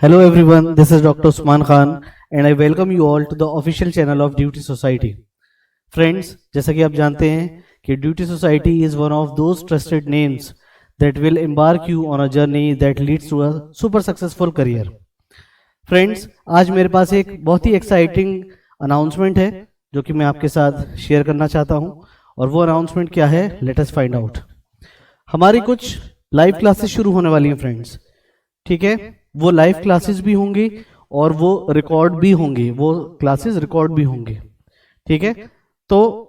Hello everyone, this is Dr. Usman Khan and I welcome you all to the official channel of Duty Society. Friends, जैसा कि आप जानते हैं कि Duty Society is one of those trusted names that will embark you on a journey that leads to a super successful career. Friends, आज मेरे पास एक बहुत ही एक्साइटिंग अनाउंसमेंट है जो कि मैं आपके साथ शेयर करना चाहता हूं और वो अनाउंसमेंट क्या है, लेट अस फाइंड आउट। हमारी कुछ लाइव क्लासेस शुरू होने वाली हैं फ्रेंड्स, ठीक है। वो लाइव क्लासेस भी होंगी और वो रिकॉर्ड भी होंगी, वो क्लासेस रिकॉर्ड भी होंगी, ठीक है। तो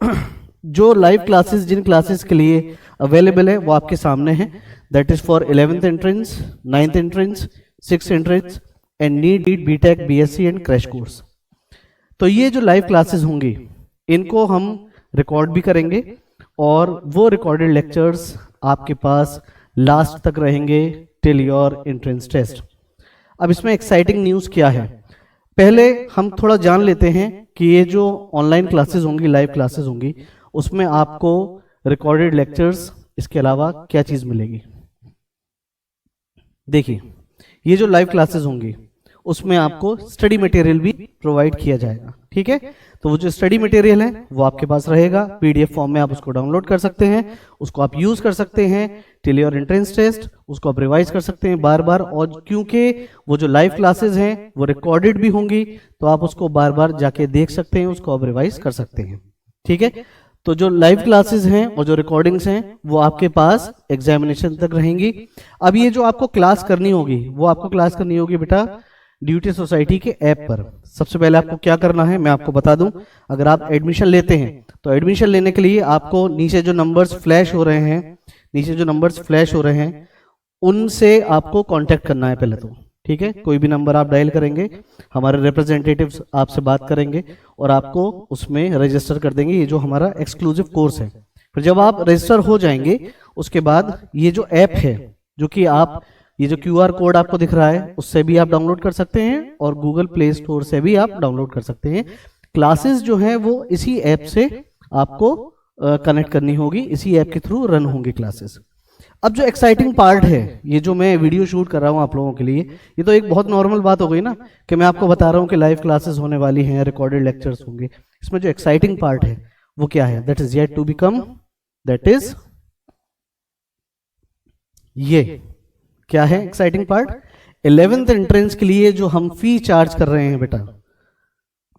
जो लाइव क्लासेस जिन क्लासेस के लिए अवेलेबल है वो आपके सामने है। That is for 11th entrance, 9th entrance, 6th entrance and NEET BTech BSc and crash course. तो ये जो लाइव क्लासेस होंगी इनको हम रिकॉर्ड भी करेंगे और वो रिकॉर्डेड लेक्चर्स आपके पास लास्ट तक रहेंगे टिल योर एंट्रेंस टेस्ट। अब इसमें एक्साइटिंग न्यूज़ क्या है, पहले हम थोड़ा जान लेते हैं कि ये जो ऑनलाइन क्लासेस होंगी, लाइव क्लासेस होंगी, उसमें आपको रिकॉर्डेड लेक्चर्स इसके अलावा क्या चीज़ मिलेगी। देखिए, ये जो लाइव क्लासेस होंगी उसमें आपको स्टडी मटेरियल भी प्रोवाइड किया जाएगा, ठीक है। तो वो जो स्टडी मटेरियल है वो आपके पास रहेगा, पीडीएफ फॉर्म में आप उसको डाउनलोड कर सकते हैं, उसको आप यूज कर सकते हैं टिल योर एंट्रेंस टेस्ट, उसको आप रिवाइज कर सकते हैं बार बार। और क्योंकि वो जो लाइव क्लासेस हैं वो रिकॉर्डेड भी होंगी तो आप उसको बार बार जाके देख सकते हैं, उसको आप रिवाइज कर सकते हैं, ठीक है। तो जो लाइव क्लासेस हैं और जो रिकॉर्डिंग्स हैं वो आपके पास एग्जामिनेशन तक रहेंगी। अब ये जो आपको क्लास करनी होगी वो आपको क्लास करनी होगी बेटा ड्यूटी सोसाइटी के ऐप पर। सबसे पहले आपको क्या करना है मैं आपको बता दूं। अगर आप एडमिशन लेते हैं तो एडमिशन लेने के लिए आपको नीचे जो नंबर्स फ्लैश हो रहे हैं उनसे आपको कांटेक्ट करना है पहले तो, ठीक है। कोई भी नंबर आप डायल करेंगे, हमारे रिप्रेजेंटेटिव्स आपसे बात करेंगे और आपको उसमें रजिस्टर कर देंगे। ये जो हमारा एक्सक्लूसिव कोर्स है, फिर जब आप रजिस्टर हो जाएंगे उसके बाद ये जो ऐप है, जो कि आप ये जो QR कोड आपको दिख रहा है उससे भी आप डाउनलोड कर सकते हैं और गूगल प्ले स्टोर से भी आप डाउनलोड कर सकते हैं। क्लासेस जो है वो इसी ऐप से आपको कनेक्ट करनी होगी, इसी ऐप के थ्रू रन होंगी क्लासेस। अब जो एक्साइटिंग पार्ट है, ये जो मैं वीडियो शूट कर रहा हूँ आप लोगों के लिए, ये तो एक बहुत नॉर्मल बात हो गई ना कि मैं आपको बता रहा हूँ कि लाइव क्लासेस होने वाली हैं, रिकॉर्डेड लेक्चर्स होंगे। इसमें जो एक्साइटिंग पार्ट है वो क्या है, that is yet to become, that is ये क्या है एक्साइटिंग पार्ट। 11th एंट्रेंस के लिए जो हम फी चार्ज कर रहे हैं बेटा,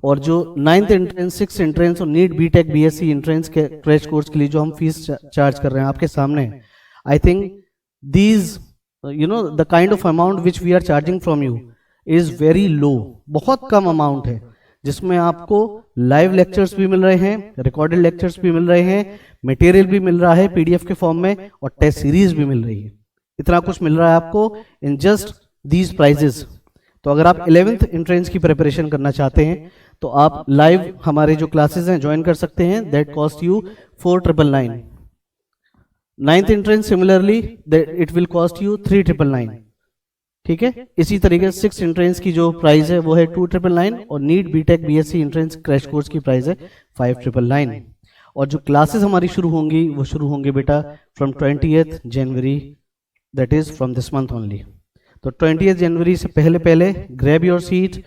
और जो 9th एंट्रेंस, 6th एंट्रेंस और नीट बीटेक बीएससी एंट्रेंस के क्रैश कोर्स के लिए जो हम फीस चार्ज कर रहे हैं आपके सामने, I think these the kind of amount which we are charging from you is very low. बहुत कम अमाउंट है जिसमें आपको लाइव लेक्चर्स भी मिल रहे हैं, रिकॉर्डेड लेक्चर्स भी मिल रहे हैं, मटेरियल भी मिल रहा है पीडीएफ के फॉर्म में और टेस्ट सीरीज भी मिल रही है। इतना कुछ मिल रहा है आपको इन जस्ट दीज प्राइजेस। तो अगर आप 11th एंट्रेंस की प्रिपरेशन करना चाहते हैं तो आप लाइव हमारे जो क्लासेस हैं ज्वाइन कर सकते हैं। That cost you 4,999। 9th entrance similarly it will cost you 3,999, ठीक है। इसी तरीके से 6th एंट्रेंस की जो प्राइस है वो है 2,999 और NEET BTech BSc entrance crash course की प्राइस है 5,999। और जो क्लासेस हमारी शुरू होंगी वो शुरू होंगे बेटा from 20th January, that is from this month only. तो 20th जनवरी से पहले ग्रैब योर सीट,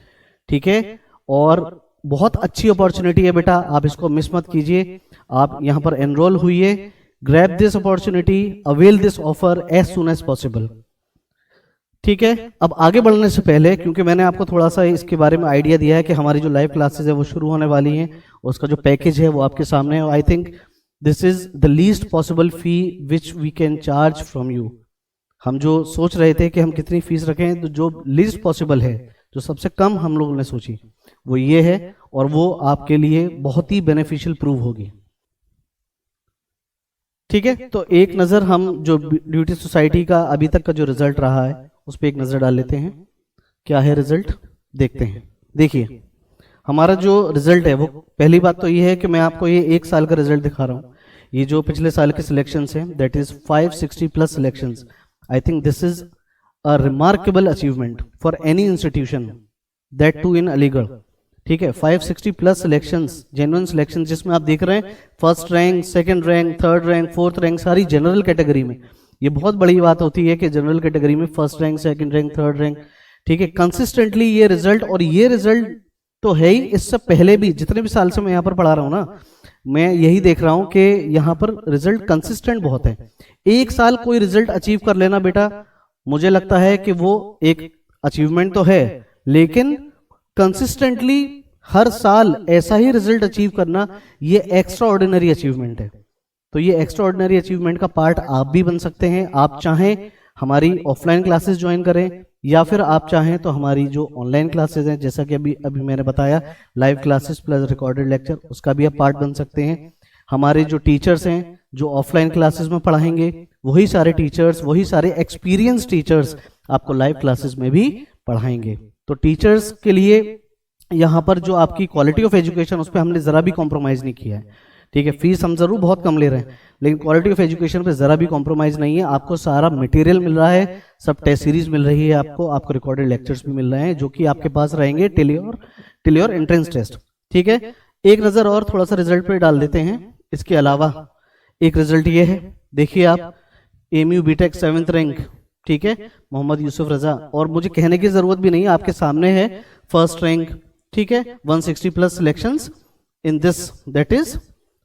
ठीक है। और बहुत अच्छी अपॉर्चुनिटी है बेटा, आप इसको मिस मत कीजिए। आप यहाँ पर एनरोल हुइए, grab this opportunity, avail this offer as soon as possible, ठीक है। अब आगे बढ़ने से पहले, क्योंकि मैंने आपको थोड़ा सा इसके बारे में आइडिया दिया है कि हमारी जो लाइव क्लासेस है वो शुरू होने वाली हैं, उसका जो पैकेज है वो आपके सामने है। I think this is the least possible fee which we can charge from you. हम जो सोच रहे थे कि हम कितनी फीस रखें, तो जो लीस्ट पॉसिबल है, जो सबसे कम हम लोगों ने सोची वो ये है और वो आपके लिए बहुत ही बेनिफिशियल प्रूव होगी, ठीक है। तो एक नज़र हम जो ड्यूटी सोसाइटी का अभी तक का जो रिजल्ट रहा है उस पर एक नज़र डाल लेते हैं। क्या है रिजल्ट, देखते हैं। देखिए, हमारा जो रिजल्ट है वो, पहली बात तो ये है कि मैं आपको ये 1 साल का रिजल्ट दिखा रहा हूँ। ये जो पिछले साल के सिलेक्शंस हैं that is 560 plus selections. I think this is a remarkable achievement for any institution, that too in Aligarh, ठीक है। 560 प्लस सिलेक्शंस, जेन्युइन सिलेक्शंस, जिसमें आप देख रहे हैं first rank, second rank, third rank, fourth rank, सारी general category में। ये बहुत बड़ी बात होती है कि जनरल कैटेगरी में first rank, second rank, third rank, ठीक है, कंसिस्टेंटली ये रिजल्ट, और ये रिजल्ट तो है ही, इससे पहले भी जितने भी साल से मैं यहाँ पर पढ़ा रहा हूँ ना, मैं यही देख रहा हूँ कि यहाँ पर रिजल्ट कंसिस्टेंट बहुत है। एक साल कोई रिजल्ट अचीव कर लेना बेटा, मुझे लगता है कि वो एक अचीवमेंट तो है, लेकिन कंसिस्टेंटली हर साल ऐसा ही रिजल्ट अचीव करना, ये एक्स्ट्रा ऑर्डिनरी अचीवमेंट है। तो ये एक्स्ट्रा ऑर्डिनरी अचीवमेंट का पार्ट आप भी बन सकते हैं। आप चाहें हमारी ऑफलाइन क्लासेस ज्वाइन करें, या फिर आप चाहें तो हमारी जो ऑनलाइन क्लासेस हैं, जैसा कि अभी मैंने बताया, live classes plus recorded lecture, उसका भी आप पार्ट बन सकते हैं। हमारे जो टीचर्स हैं जो ऑफलाइन क्लासेस में पढ़ाएंगे, वही सारे टीचर्स, वही सारे एक्सपीरियंस टीचर्स आपको लाइव क्लासेस में भी पढ़ाएंगे। तो टीचर्स के लिए यहाँ पर जो आपकी क्वालिटी ऑफ एजुकेशन, उस पर हमने जरा भी कॉम्प्रोमाइज नहीं किया है। ठीक है, फीस हम जरूर बहुत कम ले रहे हैं, लेकिन क्वालिटी ऑफ एजुकेशन पे जरा भी कॉम्प्रोमाइज नहीं है। आपको सारा मटेरियल मिल रहा है, सब टेस्ट सीरीज मिल रही है, आपको रिकॉर्डेड लेक्चर्स भी मिल रहे हैं, जो कि आपके पास रहेंगे टिल योर एंट्रेंस टेस्ट। ठीक है, एक नजर और थोड़ा सा रिजल्ट पे डाल देते हैं। इसके अलावा एक रिजल्ट ये है, देखिए आप, एमयू बीटेक 7th रैंक, ठीक है, मोहम्मद यूसुफ रजा, और मुझे कहने की जरूरत भी नहीं है, आपके सामने है, 1st रैंक, ठीक है, 160 plus selections in this, that is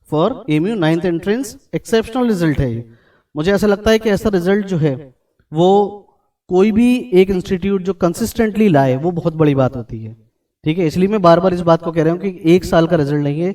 for MU 9th entrance. Exceptional result है ये। मुझे ऐसा लगता है कि ऐसा रिजल्ट जो है वो कोई भी एक इंस्टीट्यूट जो कंसिस्टेंटली लाए, वो बहुत बड़ी बात होती है। ठीक है, इसलिए मैं बार बार इस बात को कह रहा हूँ कि एक साल का रिजल्ट नहीं है,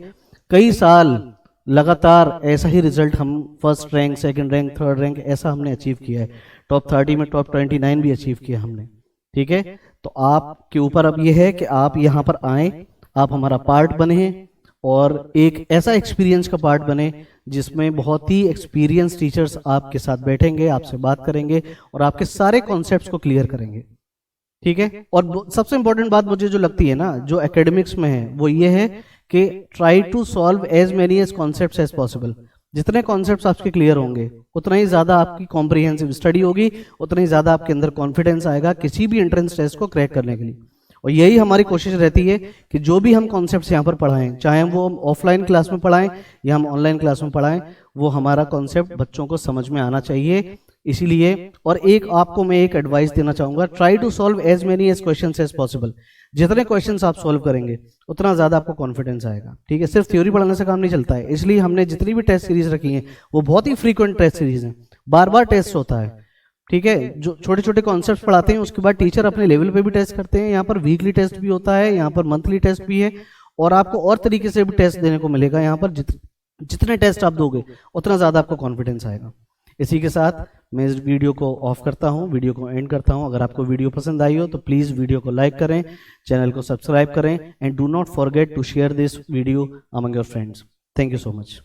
कई साल लगातार ऐसा ही रिजल्ट हम 1st rank, 2nd rank, 3rd rank, ऐसा हमने अचीव किया है। टॉप 30 में टॉप 29 भी अचीव किया हमने। ठीक है, तो आपके ऊपर अब ये है कि आप यहाँ पर आए, आप हमारा पार्ट बने, और एक ऐसा एक्सपीरियंस का पार्ट बने जिसमें बहुत ही एक्सपीरियंस टीचर्स आपके साथ बैठेंगे, आपसे बात करेंगे और आपके सारे कॉन्सेप्ट्स को क्लियर करेंगे। ठीक है, और सबसे इंपॉर्टेंट बात मुझे जो लगती है ना, जो एकेडमिक्स में है, वो ये है कि try to solve as many as concepts as possible. जितने कॉन्सेप्ट्स आपके क्लियर होंगे, उतना ही ज्यादा आपकी कॉम्प्रिहेंसिव स्टडी होगी, उतना ही ज्यादा आपके अंदर कॉन्फिडेंस आएगा किसी भी एंट्रेंस टेस्ट को क्रैक करने के लिए। और यही हमारी कोशिश रहती है कि जो भी हम कॉन्सेप्ट्स यहाँ पर पढ़ाएं, चाहे वो हम ऑफलाइन क्लास में पढ़ाएं या हम ऑनलाइन क्लास में पढ़ाएं, वो हमारा कॉन्सेप्ट बच्चों को समझ में आना चाहिए। इसीलिए, और एक आपको मैं एक एडवाइस देना चाहूंगा, try to solve as many as questions as possible. जितने क्वेश्चंस आप सॉल्व करेंगे, उतना ज्यादा आपको कॉन्फिडेंस आएगा। ठीक है, सिर्फ थ्योरी पढ़ाने से काम नहीं चलता है, इसलिए हमने जितनी भी टेस्ट सीरीज रखी है वो बहुत ही फ्रीक्वेंट टेस्ट सीरीज है, बार बार टेस्ट होता है। ठीक है, जो छोटे छोटे कॉन्सेप्ट्स पढ़ाते हैं, उसके बाद टीचर अपने लेवल पे भी टेस्ट करते हैं। यहाँ पर वीकली टेस्ट भी होता है, यहाँ पर मंथली टेस्ट भी है, और आपको और तरीके से भी टेस्ट देने को मिलेगा। यहाँ पर जितने टेस्ट आप दोगे, उतना ज्यादा आपको कॉन्फिडेंस आएगा। इसी के साथ मैं इस वीडियो को ऑफ करता हूँ, वीडियो को एंड करता हूँ। अगर आपको वीडियो पसंद आई हो तो प्लीज वीडियो को लाइक करें, चैनल को सब्सक्राइब करें, and do not forget to share this video among your friends. Thank you so much.